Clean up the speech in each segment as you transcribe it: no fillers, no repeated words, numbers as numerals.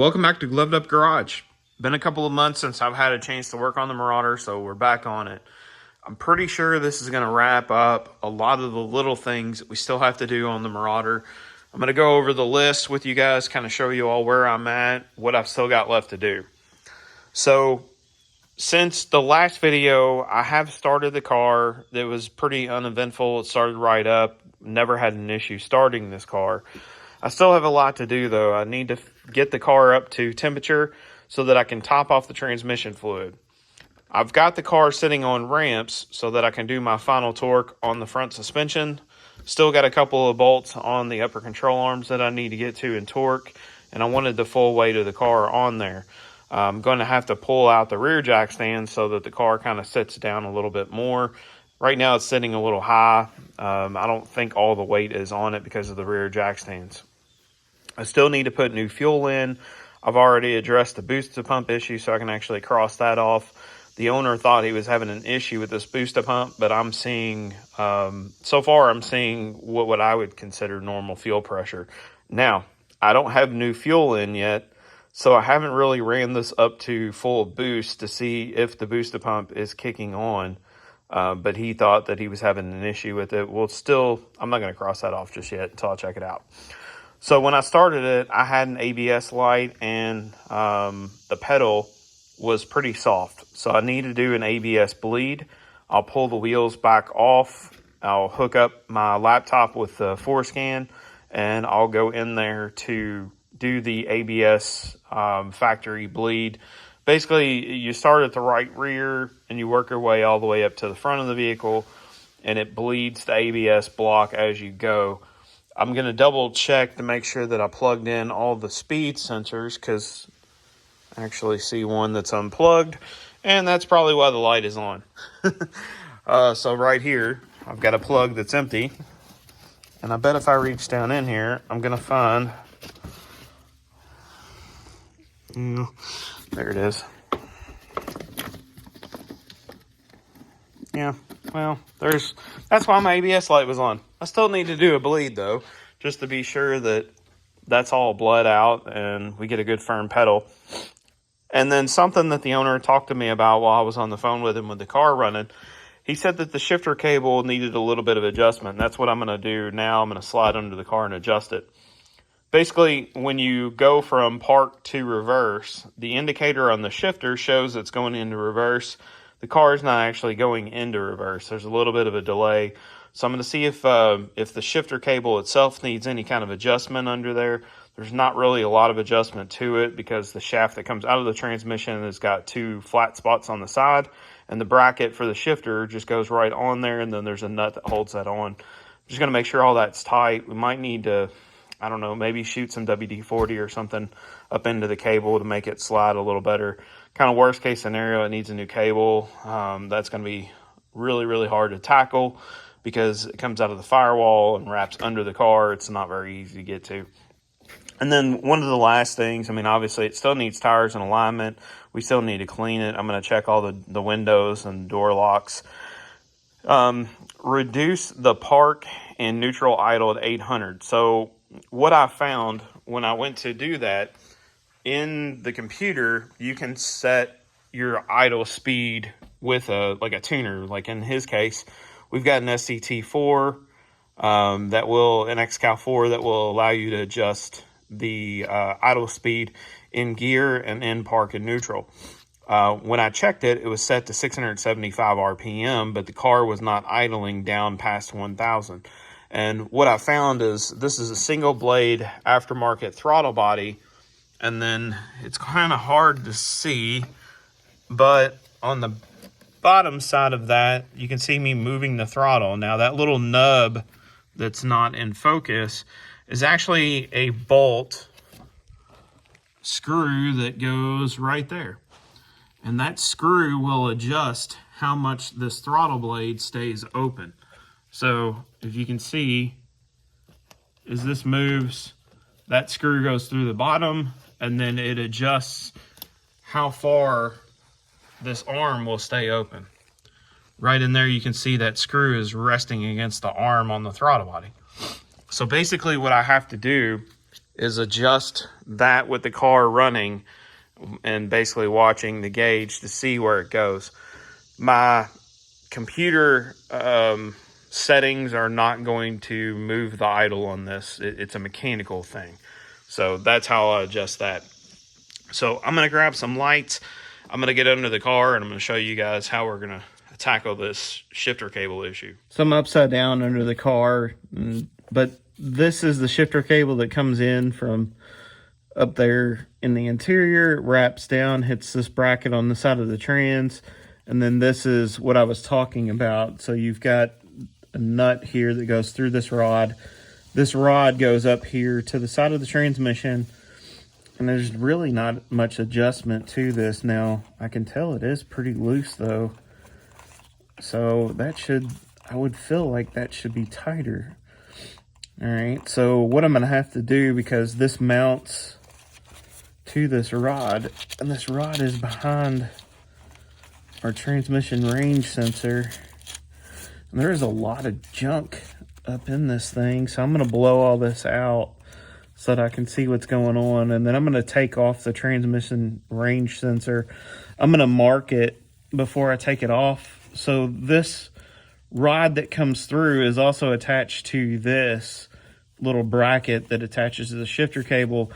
Welcome back to Gloved Up Garage. Been a couple of months since I've had a chance to work on the Marauder, so we're back on it. I'm pretty sure this is going to wrap up a lot of the little things that we still have to do on the Marauder. I'm going to go over the list with you guys, kind of show you all where I'm at, what I've still got left to do. So, since the last video, I have started the car. It was pretty uneventful. It started right up. Never had an issue starting this car. I still have a lot to do, though. I need to get the car up to temperature so that I can top off the transmission fluid. I've got the car sitting on ramps so that I can do my final torque on the front suspension. Still got a couple of bolts on the upper control arms that I need to get to and torque, and I wanted the full weight of the car on there. I'm going to have to pull out the rear jack stand so that the car kind of sits down a little bit more. Right now it's sitting a little high. I don't think all the weight is on it because of the rear jack stands. I still need to put new fuel in. I've already addressed the booster pump issue, so I can actually cross that off. The owner thought he was having an issue with this booster pump, but I'm seeing, so far I'm seeing what I would consider normal fuel pressure. Now, I don't have new fuel in yet, so I haven't really ran this up to full boost to see if the booster pump is kicking on. But he thought that he was having an issue with it. Well, still, I'm not going to cross that off just yet until I check it out. So when I started it, I had an ABS light and the pedal was pretty soft. So I need to do an ABS bleed. I'll pull the wheels back off. I'll hook up my laptop with the forescan and I'll go in there to do the ABS factory bleed. Basically, you start at the right rear and you work your way all the way up to the front of the vehicle and it bleeds the ABS block as you go. I'm going to double check to make sure that I plugged in all the speed sensors because I actually see one that's unplugged, and that's probably why the light is on. So right here, I've got a plug that's empty, and I bet if I reach down in here, I'm going to find, there it is. Yeah, well, that's why my ABS light was on. I still need to do a bleed, though, just to be sure that that's all bled out and we get a good firm pedal. And then something that the owner talked to me about while I was on the phone with him with the car running, he said that the shifter cable needed a little bit of adjustment. And that's what I'm going to do now. I'm going to slide under the car and adjust it. Basically, when you go from park to reverse, the indicator on the shifter shows it's going into reverse. The car is not actually going into reverse. There's a little bit of a delay. So I'm going to see if the shifter cable itself needs any kind of adjustment under there. There's not really a lot of adjustment to it because the shaft that comes out of the transmission has got two flat spots on the side, and the bracket for the shifter just goes right on there, and then there's a nut that holds that on. I'm just going to make sure all that's tight. We might need to, I don't know, maybe shoot some WD-40 or something up into the cable to make it slide a little better. Kind of worst case scenario, it needs a new cable. That's going to be really, really hard to tackle because it comes out of the firewall and wraps under the car. It's not very easy to get to. And then one of the last things, I mean, obviously it still needs tires and alignment. We still need to clean it. I'm going to check all the windows and door locks. Reduce the park and neutral idle at 800. So what I found when I went to do that, in the computer, you can set your idle speed with a tuner. Like in his case, we've got an SCT4 an XCal4 that will allow you to adjust the idle speed in gear and in park and neutral. When I checked it, it was set to 675 RPM, but the car was not idling down past 1,000. And what I found is this is a single blade aftermarket throttle body. And then it's kind of hard to see, but on the bottom side of that, you can see me moving the throttle. Now that little nub that's not in focus is actually a bolt screw that goes right there. And that screw will adjust how much this throttle blade stays open. So if you can see, as this moves, that screw goes through the bottom, and then it adjusts how far this arm will stay open. Right in there, you can see that screw is resting against the arm on the throttle body. So basically what I have to do is adjust that with the car running and basically watching the gauge to see where it goes. My computer settings are not going to move the idle on this. It's a mechanical thing. So that's how I adjust that. So I'm going to grab some lights. I'm going to get under the car and I'm going to show you guys how we're going to tackle this shifter cable issue. So I'm upside down under the car, but this is the shifter cable that comes in from up there in the interior. It wraps down, hits this bracket on the side of the trans, and then this is what I was talking about. So you've got a nut here that goes through this rod. This rod goes up here to the side of the transmission, and there's really not much adjustment to this. Now, I can tell it is pretty loose though. So that should, I would feel like that should be tighter. All right, so what I'm gonna have to do, because this mounts to this rod, and this rod is behind our transmission range sensor, and there is a lot of junk up in this thing, so I'm gonna blow all this out so that I can see what's going on, and then I'm gonna take off the transmission range sensor. I'm gonna mark it before I take it off. So this rod that comes through is also attached to this little bracket that attaches to the shifter cable.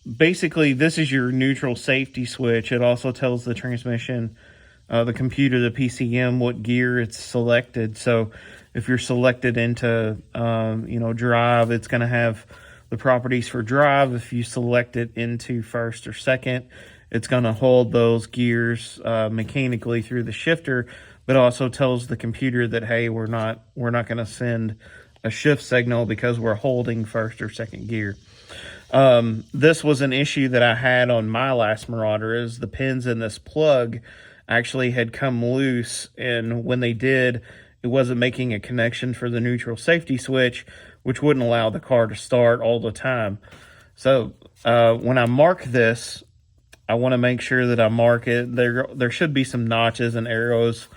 Basically, this is your neutral safety switch. It also tells the transmission, the computer, the PCM, what gear it's selected. So if you're selected into, drive, it's going to have the properties for drive. If you select it into first or second, it's going to hold those gears mechanically through the shifter, but also tells the computer that, hey, we're not going to send a shift signal because we're holding first or second gear. This was an issue that I had on my last Marauder, is the pins in this plug actually had come loose, and when they did, it wasn't making a connection for the neutral safety switch, which wouldn't allow the car to start all the time. So when I mark this, I want to make sure that I mark it. There should be some notches and arrows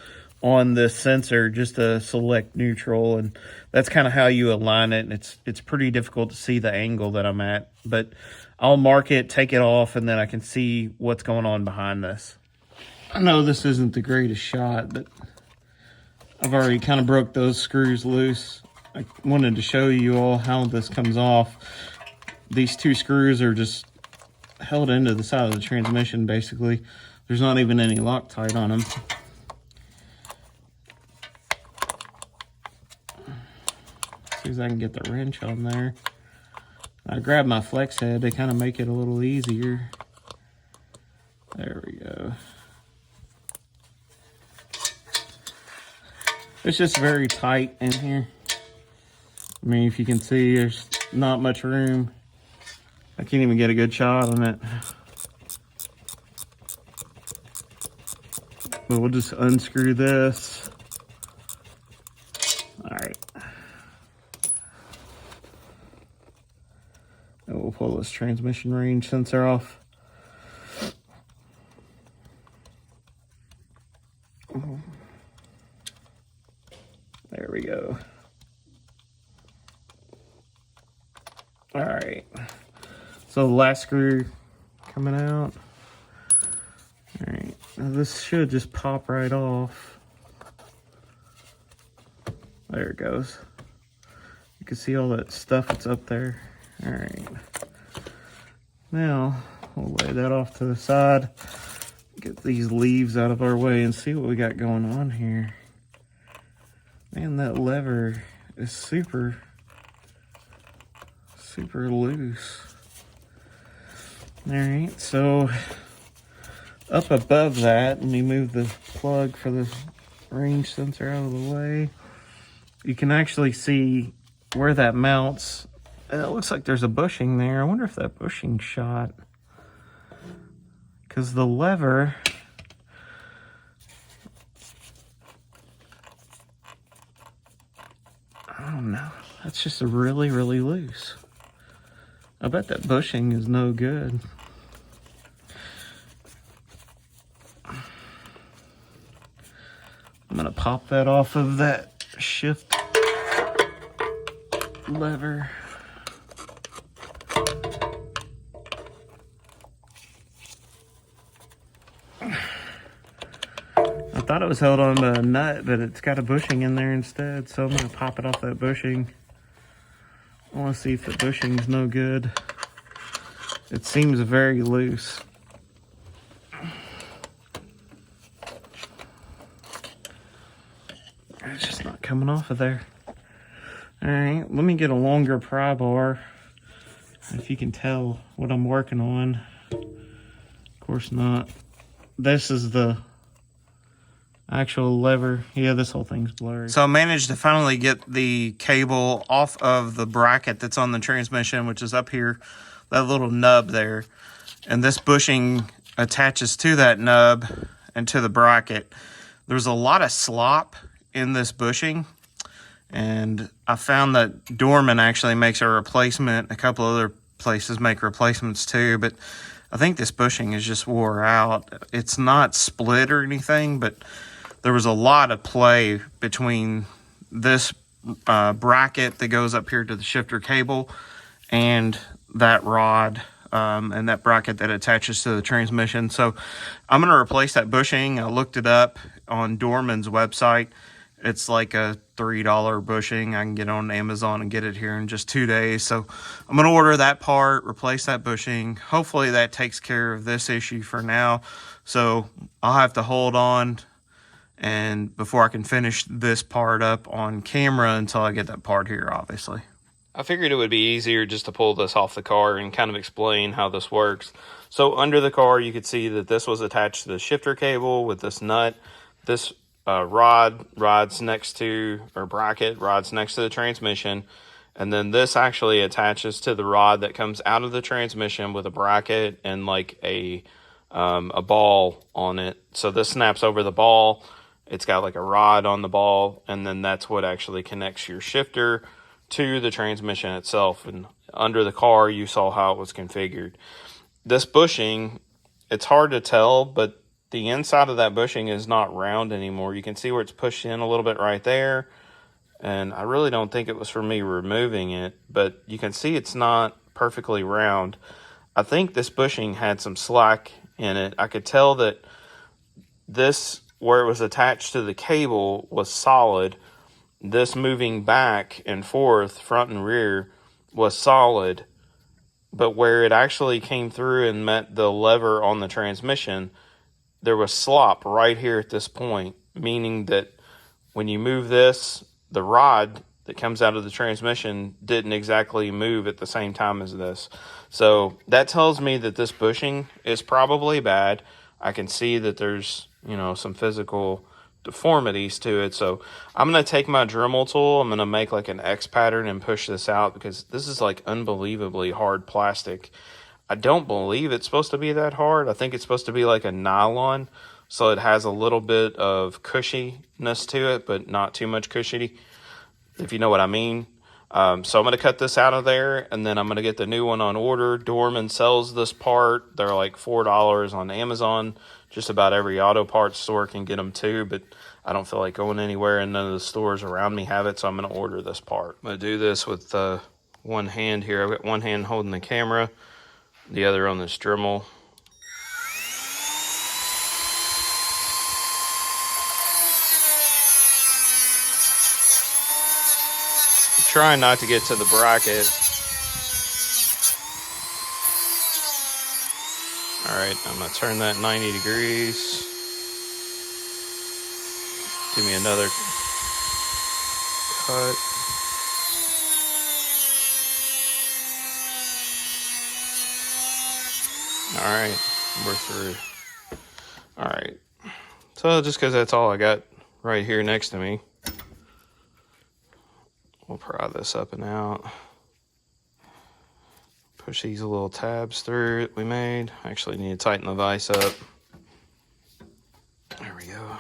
on this sensor just to select neutral, and that's kind of how you align it. And it's pretty difficult to see the angle that I'm at, but I'll mark it, take it off, and then I can see what's going on behind this. I know this isn't the greatest shot, but I've already kind of broke those screws loose. I wanted to show you all how this comes off. These two screws are just held into the side of the transmission, basically. There's not even any Loctite on them. See if I can get the wrench on there. I grabbed my flex head to kind of make it a little easier. There we go. It's just very tight in here. I mean, if you can see, there's not much room. I can't even get a good shot on it. But we'll just unscrew this. All right. And we'll pull this transmission range sensor off. There we go. All right. So the last screw coming out. All right. Now this should just pop right off. There it goes. You can see all that stuff that's up there. All right. Now we'll lay that off to the side. Get these leaves out of our way and see what we got going on here. Man, that lever is super loose. All right, so up above that, let me move the plug for the range sensor out of the way. You can actually see where that mounts. It looks like there's a bushing there. I wonder if that bushing shot, because the lever, I don't know. That's just really loose. I bet that bushing is no good. I'm gonna pop that off of that shift lever. thought it was held on to a nut, but it's got a bushing in there instead, so I'm going to pop it off that bushing. I want to see if the bushing's no good. It seems very loose. It's just not coming off of there. Alright, let me get a longer pry bar. If you can tell what I'm working on. Of course not. This is the actual lever. Yeah, this whole thing's blurry. So I managed to finally get the cable off of the bracket that's on the transmission, which is up here, that little nub there. And this bushing attaches to that nub and to the bracket. There's a lot of slop in this bushing, and I found that Dorman actually makes a replacement. A couple other places make replacements too, but I think this bushing is just wore out. It's not split or anything, but there was a lot of play between this bracket that goes up here to the shifter cable and that rod and that bracket that attaches to the transmission. So I'm going to replace that bushing. I looked it up on Dorman's website. It's like a $3 bushing. I can get on Amazon and get it here in just 2 days. So I'm going to order that part, replace that bushing. Hopefully that takes care of this issue for now. So I'll have to hold on and before I can finish this part up on camera until I get that part here, obviously. I figured it would be easier just to pull this off the car and kind of explain how this works. So under the car, you could see that this was attached to the shifter cable with this nut. This rod's next to, or bracket, rod's next to the transmission. And then this actually attaches to the rod that comes out of the transmission with a bracket and like a ball on it. So this snaps over the ball. It's got like a rod on the ball, and then that's what actually connects your shifter to the transmission itself. And under the car, you saw how it was configured. This bushing, it's hard to tell, but the inside of that bushing is not round anymore. You can see where it's pushed in a little bit right there. And I really don't think it was for me removing it, but you can see it's not perfectly round. I think this bushing had some slack in it. I could tell that this, where it was attached to the cable, was solid. This moving back and forth, front and rear, was solid. But where it actually came through and met the lever on the transmission, there was slop right here at this point, meaning that when you move this, the rod that comes out of the transmission didn't exactly move at the same time as this. So that tells me that this bushing is probably bad. I can see that there's, you know, some physical deformities to it. So I'm going to take my Dremel tool. I'm going to make like an X pattern and push this out, because this is like unbelievably hard plastic. I don't believe it's supposed to be that hard. I think it's supposed to be like a nylon, so it has a little bit of cushiness to it, but not too much cushy, if you know what I mean. So I'm going to cut this out of there, and then I'm going to get the new one on order. Dorman sells this part. They're like $4 on Amazon. Just about every auto parts store can get them too, but I don't feel like going anywhere, and none of the stores around me have it, so I'm going to order this part. I'm going to do this with one hand here. I've got one hand holding the camera, the other on this Dremel. Trying not to get to the bracket. All right, I'm gonna turn that 90 degrees. Give me another cut. All right, we're through. All right, so just because that's all I got right here next to me, we'll pry this up and out. Push these little tabs through that we made. Actually need to tighten the vise up. There we go.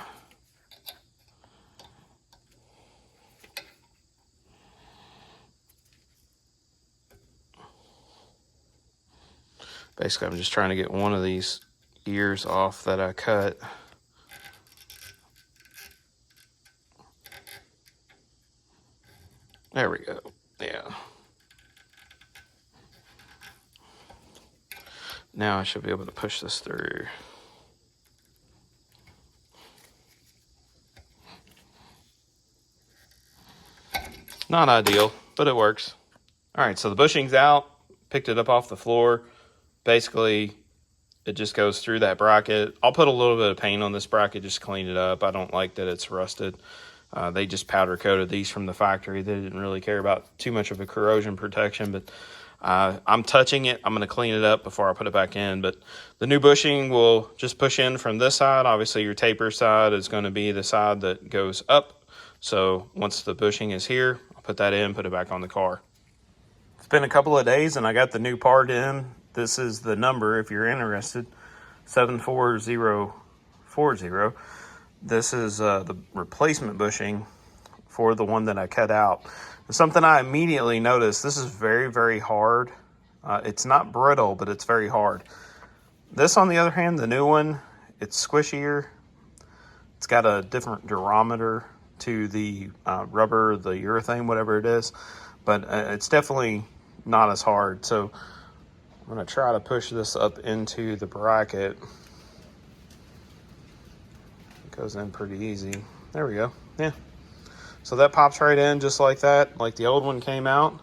Basically, I'm just trying to get one of these ears off that I cut. There we go. Yeah. Now I should be able to push this through. Not ideal, but it works. All right, so the bushing's out. Picked it up off the floor. Basically, it just goes through that bracket. I'll put a little bit of paint on this bracket just to clean it up. I don't like that it's rusted. They just powder coated these from the factory. They didn't really care about too much of a corrosion protection, but I'm touching it. I'm going to clean it up before I put it back in. But the new bushing will just push in from this side. Obviously, your taper side is going to be the side that goes up. So once the bushing is here, I'll put that in, put it back on the car. It's been a couple of days and I got the new part in. This is the number if you're interested, 74040. This is the replacement bushing for the one that I cut out. Something I immediately noticed, this is very, very hard. It's not brittle, but it's very hard. This, on the other hand, the new one, it's squishier. It's got a different durometer to the rubber, the urethane, whatever it is. But it's definitely not as hard. So I'm going to try to push this up into the bracket. Goes in pretty easy. There we go. Yeah. So that pops right in just like that, like the old one came out.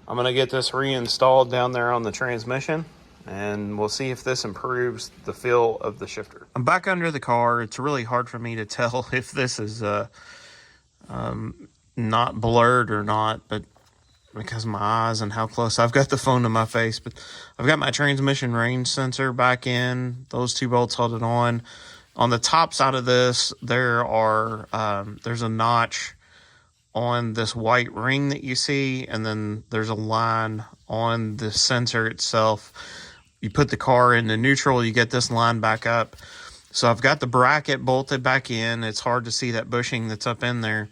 I'm going to get this reinstalled down there on the transmission, and we'll see if this improves the feel of the shifter. I'm back under the car. It's really hard for me to tell if this is not blurred or not, but because of my eyes and how close I've got the phone to my face. But I've got my transmission range sensor back in. Those two bolts held it on. On the top side of this, there's a notch on this white ring that you see, and then there's a line on the sensor itself. You put the car into neutral, you get this line back up. So I've got the bracket bolted back in. It's hard to see that bushing that's up in there.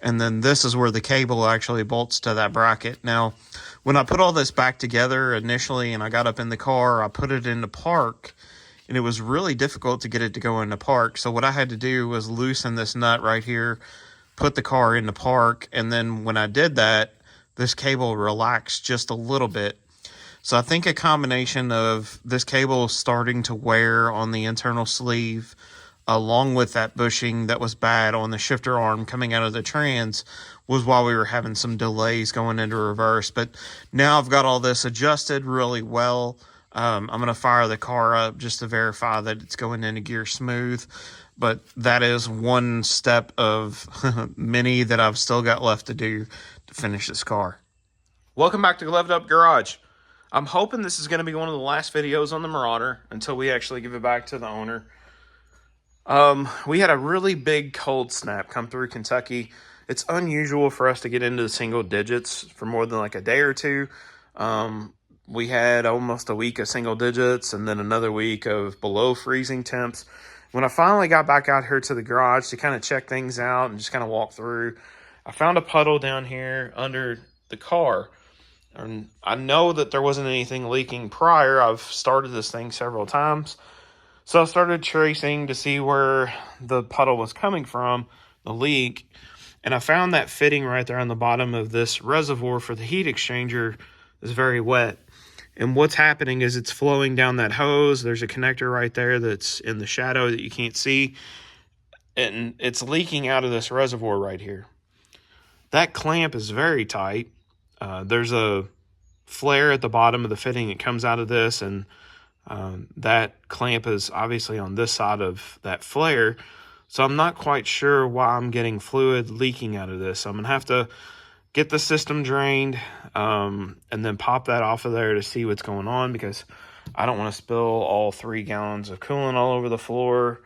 And then this is where the cable actually bolts to that bracket. Now, when I put all this back together initially and I got up in the car, I put it into park, and it was really difficult to get it to go into park. So what I had to do was loosen this nut right here, put the car into park, and then when I did that, this cable relaxed just a little bit. So I think a combination of this cable starting to wear on the internal sleeve, along with that bushing that was bad on the shifter arm coming out of the trans, was why we were having some delays going into reverse. But now I've got all this adjusted really well. I'm going to fire the car up just to verify that it's going into gear smooth. But that is one step of many that I've still got left to do to finish this car. Welcome back to Gloved Up Garage. I'm hoping this is going to be one of the last videos on the Marauder until we actually give it back to the owner. We had a really big cold snap come through Kentucky. It's unusual for us to get into the single digits for more than like a day or two. We had almost a week of single digits and then another week of below freezing temps. When I finally got back out here to the garage to kind of check things out and just kind of walk through, I found a puddle down here under the car. And I know that there wasn't anything leaking prior. I've started this thing several times. So I started tracing to see where the puddle was coming from, the leak. And I found that fitting right there on the bottom of this reservoir for the heat exchanger is very wet. And what's happening is it's flowing down that hose. There's a connector right there that's in the shadow that you can't see. And it's leaking out of this reservoir right here. That clamp is very tight. There's a flare at the bottom of the fitting that comes out of this. And that clamp is obviously on this side of that flare. So I'm not quite sure why I'm getting fluid leaking out of this. So I'm going to have to get the system drained and then pop that off of there to see what's going on, because I don't want to spill all 3 gallons of coolant all over the floor.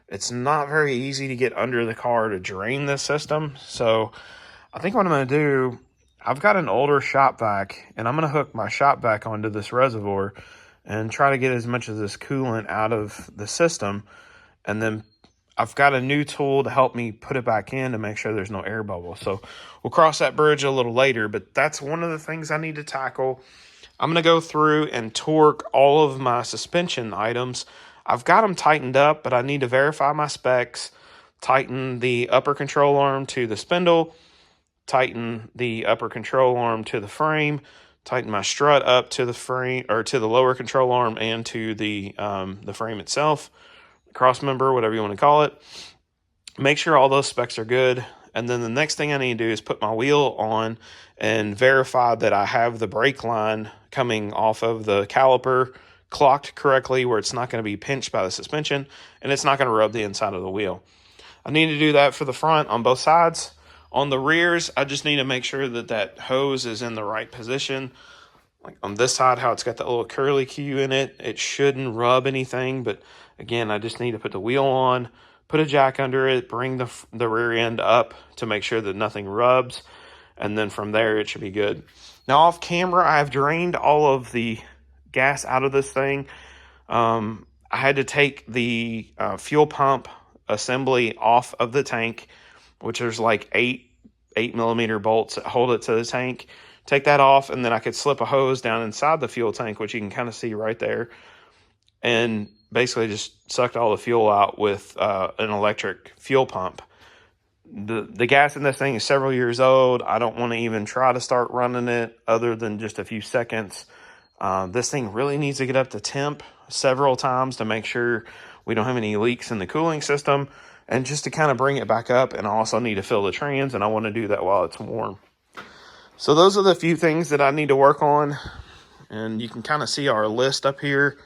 It's not very easy to get under the car to drain this system. So I think what I'm going to do, I've got an older shop vac, and I'm going to hook my shop vac onto this reservoir and try to get as much of this coolant out of the system. And then I've got a new tool to help me put it back in to make sure there's no air bubble. So we'll cross that bridge a little later, but that's one of the things I need to tackle. I'm going to go through and torque all of my suspension items. I've got them tightened up, but I need to verify my specs, tighten the upper control arm to the spindle, tighten the upper control arm to the frame, tighten my strut up to the frame, or to the lower control arm and to the frame itself, cross member, whatever you want to call it. Make sure all those specs are good, And then the next thing I need to do is put my wheel on and verify that I have the brake line coming off of the caliper clocked correctly, where it's not going to be pinched by the suspension and it's not going to rub the inside of the wheel. I need to do that for the front on both sides. On the rears, I just need to make sure that that hose is in the right position. Like on this side, how it's got that little curly Q in it, it shouldn't rub anything. But again, I just need to put the wheel on, put a jack under it, bring the rear end up to make sure that nothing rubs. And then from there, it should be good. Now off camera, I've drained all of the gas out of this thing. I had to take the fuel pump assembly off of the tank, which there's like 8mm bolts that hold it to the tank. Take that off, and then I could slip a hose down inside the fuel tank, which you can kind of see right there, and basically just sucked all the fuel out with an electric fuel pump. The gas in this thing is several years old. I don't want to even try to start running it other than just a few seconds. This thing really needs to get up to temp several times to make sure we don't have any leaks in the cooling system, and just to kind of bring it back up. And I also need to fill the trans, and I want to do that while it's warm. So those are the few things that I need to work on, and you can kind of see our list up here.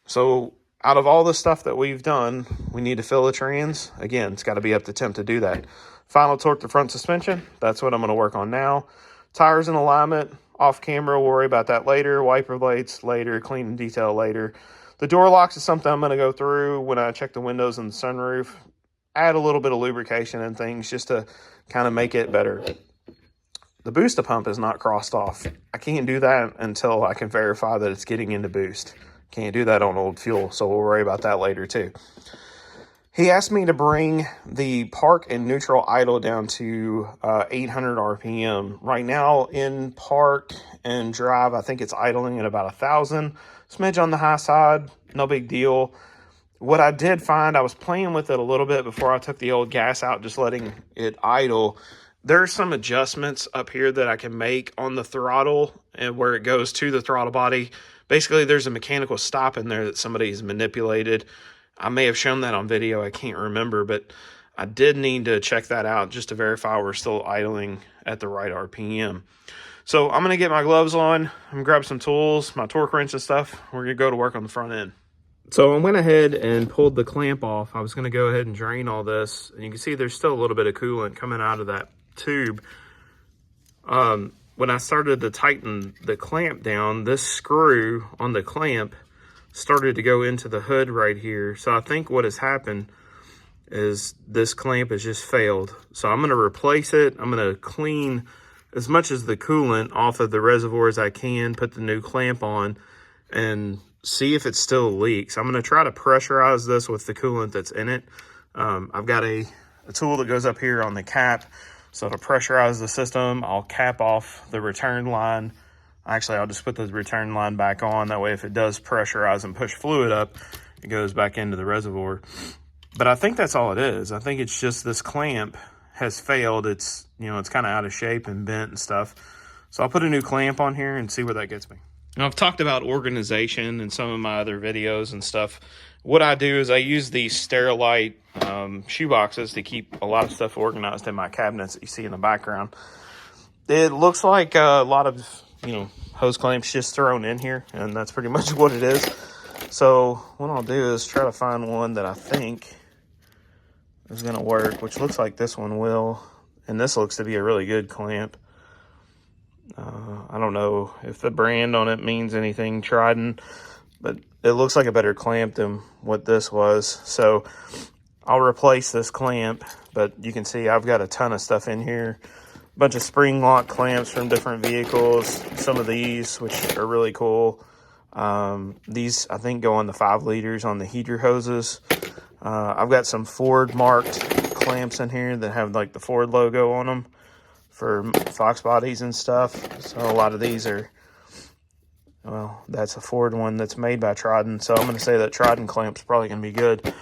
So out of all the stuff that we've done, we need to fill the trans. Again, it's got to be up to temp to do that. Final torque the front suspension. That's what I'm going to work on now. Tires in alignment. Off camera, we'll worry about that later. Wiper blades later. Clean and detail later. The door locks is something I'm going to go through when I check the windows and the sunroof. Add a little bit of lubrication and things just to kind of make it better. The booster pump is not crossed off. I can't do that until I can verify that it's getting into boost. Can't do that on old fuel, so we'll worry about that later too. He asked me to bring the park and neutral idle down to 800 RPM. Right now in park and drive, I think it's idling at about 1,000. Smidge on the high side, no big deal. What I did find, I was playing with it a little bit before I took the old gas out, just letting it idle. There's some adjustments up here that I can make on the throttle and where it goes to the throttle body. Basically, there's a mechanical stop in there that somebody's manipulated. I may have shown that on video, I can't remember, but I did need to check that out just to verify we're still idling at the right RPM. So I'm going to get my gloves on, I'm going to grab some tools, my torque wrench and stuff. We're going to go to work on the front end. So I went ahead and pulled the clamp off. I was going to go ahead and drain all this, and you can see there's still a little bit of coolant coming out of that tube. When I started to tighten the clamp down, this screw on the clamp started to go into the hood right here. So I think what has happened is this clamp has just failed. So I'm going to replace it. I'm going to clean as much as the coolant off of the reservoir as I can, put the new clamp on, and see if it still leaks. I'm going to try to pressurize this with the coolant that's in it. I've got a tool that goes up here on the cap. So to pressurize the system, I'll cap off the return line. Actually, I'll just put the return line back on. That way, if it does pressurize and push fluid up, it goes back into the reservoir. But I think that's all it is. I think it's just this clamp has failed. It's, you know, it's kind of out of shape and bent and stuff. So I'll put a new clamp on here and see where that gets me. Now, I've talked about organization in some of my other videos and stuff. What I do is I use these Sterilite shoe boxes to keep a lot of stuff organized in my cabinets that you see in the background. It looks like a lot of, you know, hose clamps just thrown in here, and that's pretty much what it is. So what I'll do is try to find one that I think is going to work, which looks like this one will. And this looks to be a really good clamp. I don't know if the brand on it means anything, Trident, but it looks like a better clamp than what this was. So I'll replace this clamp, but you can see I've got a ton of stuff in here. A bunch of spring lock clamps from different vehicles. Some of these, which are really cool. These, I think, go on the 5 liters on the heater hoses. I've got some Ford marked clamps in here that have like the Ford logo on them for Fox bodies and stuff. So a lot of these are, well, that's a Ford one that's made by Trident. So I'm going to say that Trident clamp's probably going to be good.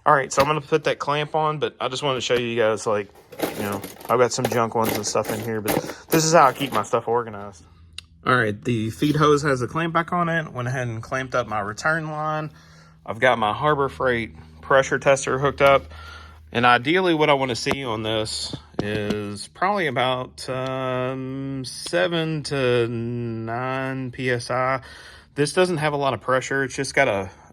All right, so I'm going to put that clamp on, but I just wanted to show you guys, like, you know, I've got some junk ones and stuff in here, but this is how I keep my stuff organized. All right, the feed hose has the clamp back on it. Went ahead and clamped up my return line. I've got my Harbor Freight pressure tester hooked up. And ideally what I want to see on this is probably about 7 to 9 PSI. This doesn't have a lot of pressure. It's just got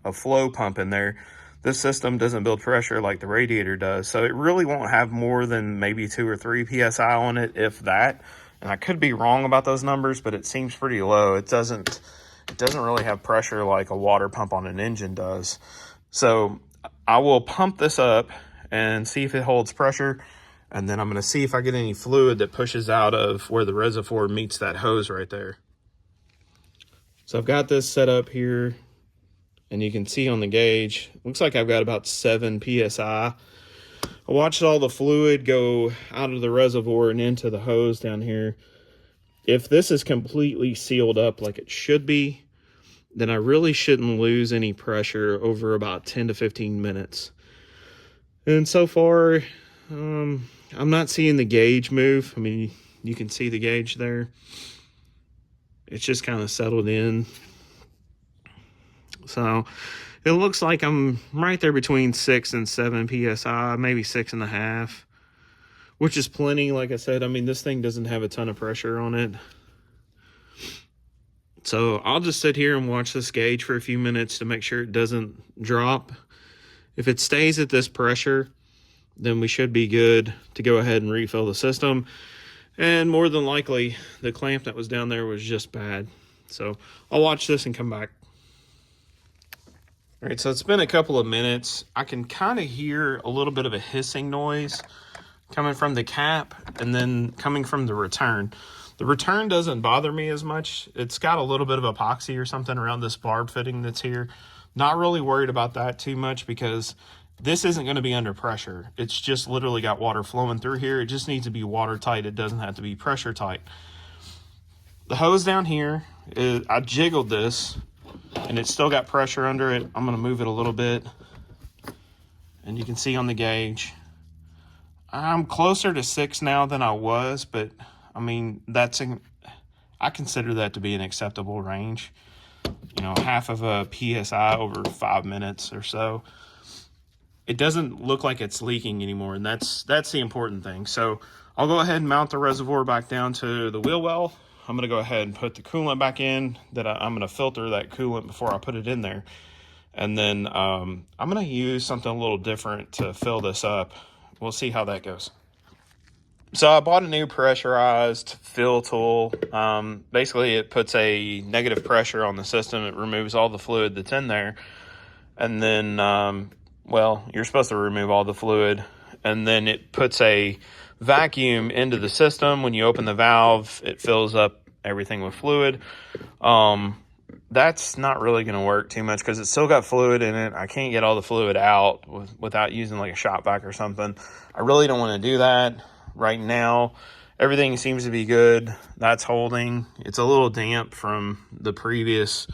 a flow pump in there. This system doesn't build pressure like the radiator does. So it really won't have more than maybe 2 or 3 PSI on it, if that. And I could be wrong about those numbers, but it seems pretty low. It doesn't really have pressure like a water pump on an engine does. So I will pump this up and see if it holds pressure, and then I'm going to see if I get any fluid that pushes out of where the reservoir meets that hose right there. So I've got this set up here, and you can see on the gauge, looks like I've got about 7 PSI. I watched all the fluid go out of the reservoir and into the hose down here. If this is completely sealed up like it should be, then I really shouldn't lose any pressure over about 10 to 15 minutes. And so far, I'm not seeing the gauge move. I mean, you can see the gauge there. It's just kind of settled in. So it looks like I'm right there between 6 and 7 PSI, maybe 6.5, which is plenty. Like I said, I mean, this thing doesn't have a ton of pressure on it. So I'll just sit here and watch this gauge for a few minutes to make sure it doesn't drop. If it stays at this pressure, then we should be good to go ahead and refill the system. And more than likely, the clamp that was down there was just bad. So I'll watch this and come back. All right, so it's been a couple of minutes. I can kind of hear a little bit of a hissing noise coming from the cap and then coming from the return. The return doesn't bother me as much. It's got a little bit of epoxy or something around this barb fitting that's here. Not really worried about that too much because this isn't going to be under pressure. It's just literally got water flowing through here. It just needs to be watertight. It doesn't have to be pressure tight. The hose down here, I jiggled this and it's still got pressure under it. I'm going to move it a little bit. And you can see on the gauge, I'm closer to 6 now than I was, but I mean, I consider that to be an acceptable range. You know, half of a PSI over 5 minutes or so. It doesn't look like it's leaking anymore, and that's the important thing. So I'll go ahead and mount the reservoir back down to the wheel well. I'm going to go ahead and put the coolant back in. I'm going to filter that coolant before I put it in there. And then I'm going to use something a little different to fill this up. We'll see how that goes. So I bought a new pressurized fill tool. Basically, it puts a negative pressure on the system. It removes all the fluid that's in there. And then, well, you're supposed to remove all the fluid. And then it puts a vacuum into the system. When you open the valve, it fills up everything with fluid. That's not really going to work too much because it's still got fluid in it. I can't get all the fluid out without using like a shop vac or something. I really don't want to do that right now. Everything seems to be good. That's holding. It's a little damp from the previous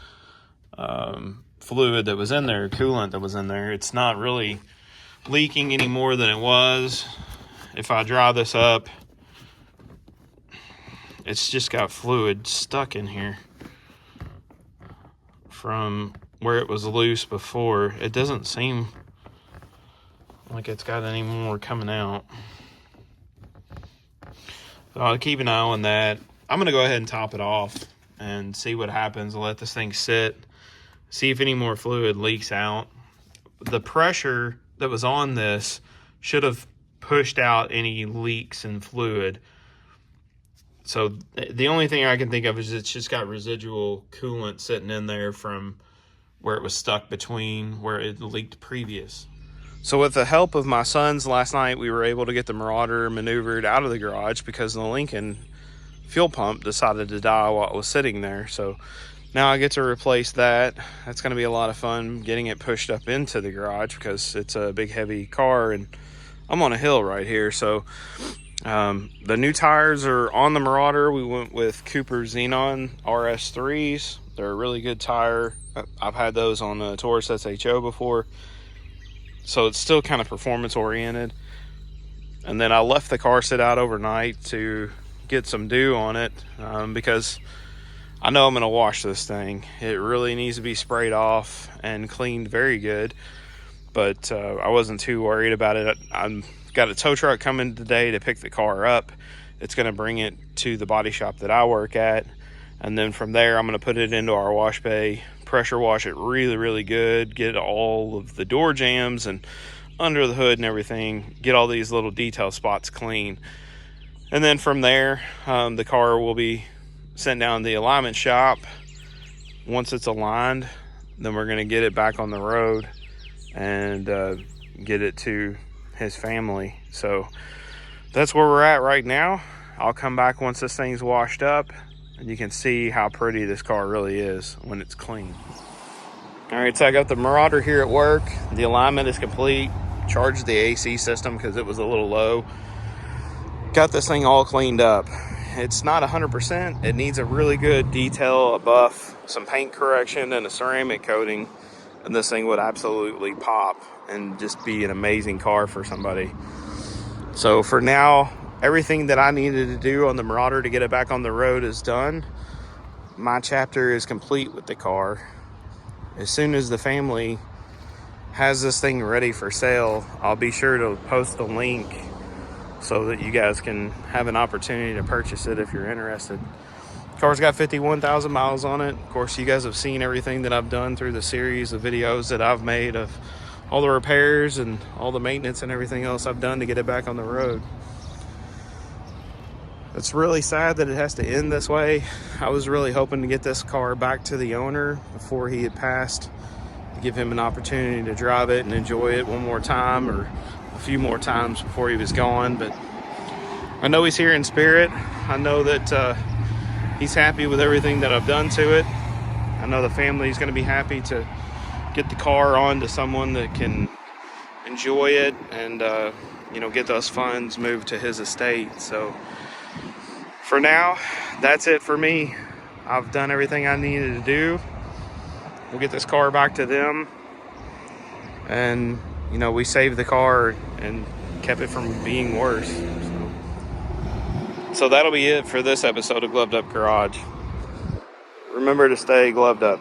fluid that was in there, coolant that was in there. It's not really leaking any more than it was. If I dry this up, it's just got fluid stuck in here from where it was loose before. It doesn't seem like it's got any more coming out. So I'll keep an eye on that. I'm going to go ahead and top it off and see what happens. I'll let this thing sit, see if any more fluid leaks out. The pressure that was on this should have pushed out any leaks in fluid. So the only thing I can think of is it's just got residual coolant sitting in there from where it was stuck between where it leaked previous. So with the help of my sons last night, we were able to get the Marauder maneuvered out of the garage because the Lincoln fuel pump decided to die while it was sitting there. So now I get to replace that. That's going to be a lot of fun getting it pushed up into the garage because it's a big heavy car and I'm on a hill right here. So the new tires are on the Marauder. We went with Cooper Xenon RS3s. They're a really good tire. I've had those on the Taurus SHO before. So it's still kind of performance oriented. And then I left the car sit out overnight to get some dew on it because I know I'm going to wash this thing. It really needs to be sprayed off and cleaned very good. but I wasn't too worried about it. I'm got a tow truck coming today to pick the car up. It's going to bring it to the body shop that I work at, and then from there I'm going to put it into our wash bay, pressure wash it really good, get all of the door jambs and under the hood and everything, get all these little detail spots clean. And then from there, the car will be sent down to the alignment shop. Once it's aligned, then we're going to get it back on the road and get it to his family. So that's where we're at right now. I'll come back once this thing's washed up, and you can see how pretty this car really is when it's clean. All right, so I got the Marauder here at work. The alignment is complete. Charged the AC system because it was a little low. Got this thing all cleaned up. It's not 100%. It needs a really good detail, a buff, some paint correction, and a ceramic coating, and this thing would absolutely pop and just be an amazing car for somebody. So for now, everything that I needed to do on the Marauder to get it back on the road is done. My chapter is complete with the car. As soon as the family has this thing ready for sale, I'll be sure to post the link so that you guys can have an opportunity to purchase it if you're interested. The car's got 51,000 miles on it. Of course, you guys have seen everything that I've done through the series of videos that I've made of all the repairs and all the maintenance and everything else I've done to get it back on the road. It's really sad that it has to end this way. I was really hoping to get this car back to the owner before he had passed, to give him an opportunity to drive it and enjoy it one more time, or a few more times before he was gone. But I know he's here in spirit. I know that he's happy with everything that I've done to it. I know the family is going to be happy to get the car on to someone that can enjoy it and get those funds moved to his estate. So for now, that's it for me. I've done everything I needed to do. We'll get this car back to them, and we saved the car and kept it from being worse. So that'll be it for this episode of Gloved Up Garage. Remember to stay gloved up.